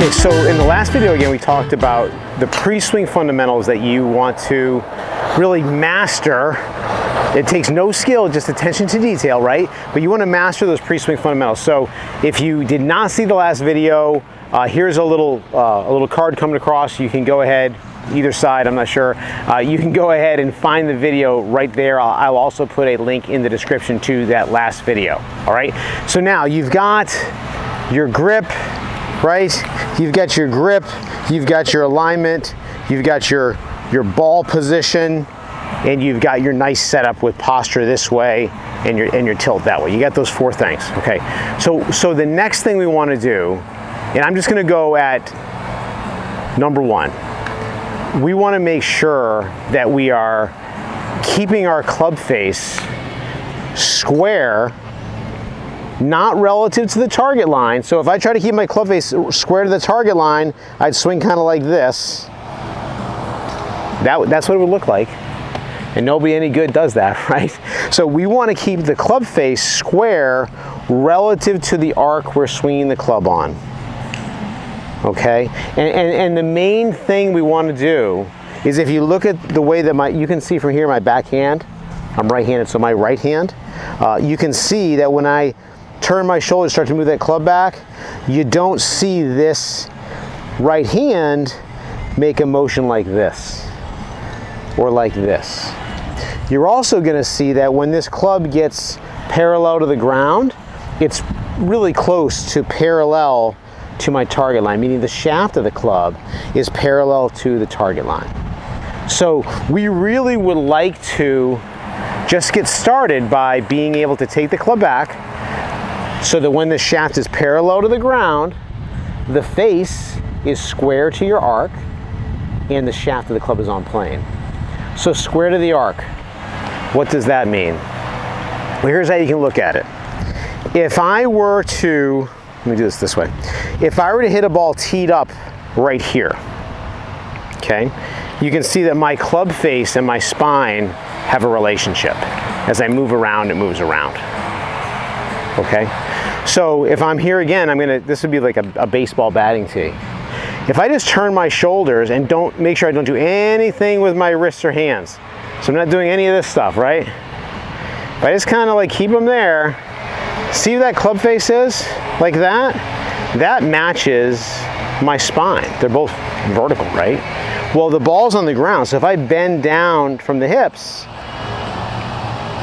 Okay, so in the last video again we talked about the pre-swing fundamentals that you want to really master. It takes no skill, just attention to detail, right? But you want to master those pre-swing fundamentals. So if you did not see the last video, here's a little card coming across. You can go ahead, either side, I'm not sure. You can go ahead and find the video right there. I'll also put a link in the description to that last video, all right? So now you've got your grip, right? You've got your grip, you've got your alignment, you've got your ball position, and you've got your nice setup with posture this way and your tilt that way. You got those four things, okay? So the next thing we want to do, and I'm just going to go at number one. We want to make sure that we are keeping our club face square, not relative to the target line. So if I try to keep my club face square to the target line, I'd swing kind of like this. That's what it would look like. And nobody any good does that, right? So we want to keep the club face square relative to the arc we're swinging the club on. Okay? And the main thing we want to do is, if you look at the way that you can see from here my backhand, I'm right-handed, so my right hand, you can see that when I turn my shoulders, start to move that club back, you don't see this right hand make a motion like this or like this. You're also going to see that when this club gets parallel to the ground, it's really close to parallel to my target line, meaning the shaft of the club is parallel to the target line. So we really would like to just get started by being able to take the club back so that when the shaft is parallel to the ground, the face is square to your arc and the shaft of the club is on plane. So square to the arc, what does that mean? Well, here's how you can look at it. If I were to, let me do this way. If I were to hit a ball teed up right here, okay, you can see that my club face and my spine have a relationship. As I move around, it moves around. Okay? So if I'm here again, this would be like a baseball batting tee. If I just turn my shoulders and make sure I don't do anything with my wrists or hands. So I'm not doing any of this stuff, right? If I just kind of like keep them there, see where that club face is? Like that? That matches my spine. They're both vertical, right? Well, the ball's on the ground, so if I bend down from the hips,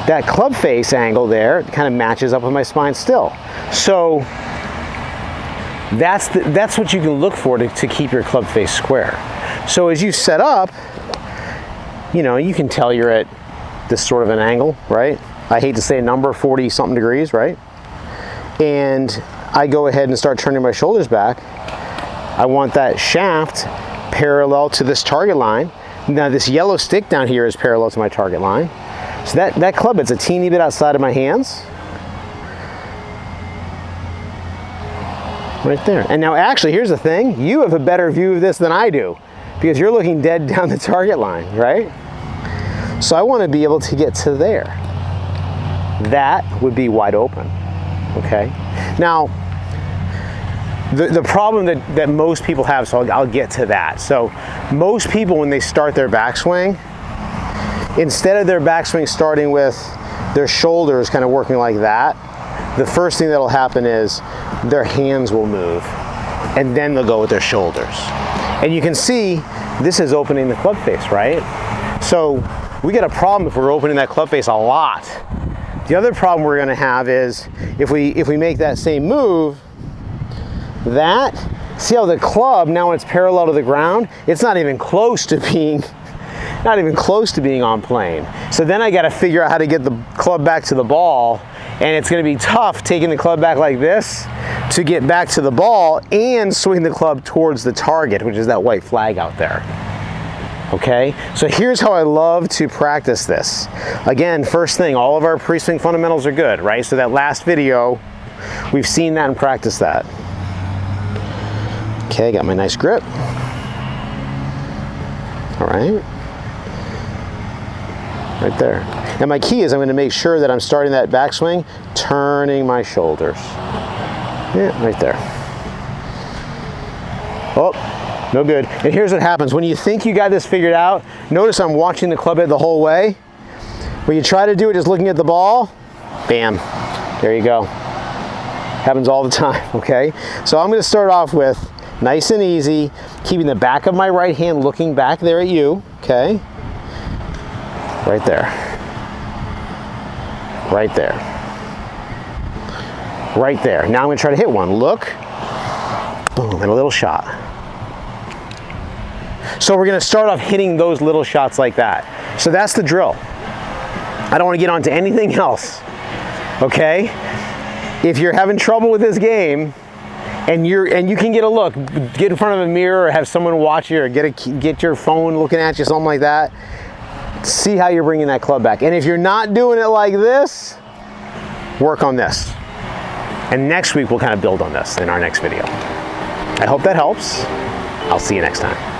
that club face angle there kind of matches up with my spine still. So that's what you can look for to keep your club face square. So as you set up, you can tell you're at this sort of an angle, right? I hate to say a number, 40 something degrees, right? And I go ahead and start turning my shoulders back. I want that shaft parallel to this target line. Now this yellow stick down here is parallel to my target line. So that club, it's a teeny bit outside of my hands. Right there. And now actually, here's the thing. You have a better view of this than I do because you're looking dead down the target line, right? So I want to be able to get to there. That would be wide open, okay? Now, the problem that most people have, so I'll get to that. So most people, when they start their backswing, instead of their backswing starting with their shoulders kind of working like that, the first thing that'll happen is their hands will move and then they'll go with their shoulders. And you can see this is opening the club face, right? So we get a problem if we're opening that club face a lot. The other problem we're going to have is if we make that same move, see how the club, now when it's parallel to the ground, it's not even close to being on plane. So then I got to figure out how to get the club back to the ball, and it's going to be tough taking the club back like this to get back to the ball and swing the club towards the target, which is that white flag out there. Okay, so here's how I love to practice this. Again, first thing, all of our pre-swing fundamentals are good, right? So that last video, we've seen that and practiced that. Okay, got my nice grip. All right. Right there. Now my key is I'm going to make sure that I'm starting that backswing, turning my shoulders. Yeah, right there. Oh, no good. And here's what happens. When you think you got this figured out, notice I'm watching the club head the whole way. When you try to do it just looking at the ball, bam, there you go. Happens all the time, okay? So I'm gonna start off with nice and easy, keeping the back of my right hand looking back there at you, okay? Right there. Right there. Right there. Now I'm gonna try to hit one. Look, boom, and a little shot. So we're gonna start off hitting those little shots like that. So that's the drill. I don't wanna get onto anything else, okay? If you're having trouble with this game, and you can get a look, get in front of a mirror or have someone watch you or get your phone looking at you, something like that, see how you're bringing that club back. And if you're not doing it like this, work on this. And next week we'll kind of build on this in our next video. I hope that helps. I'll see you next time.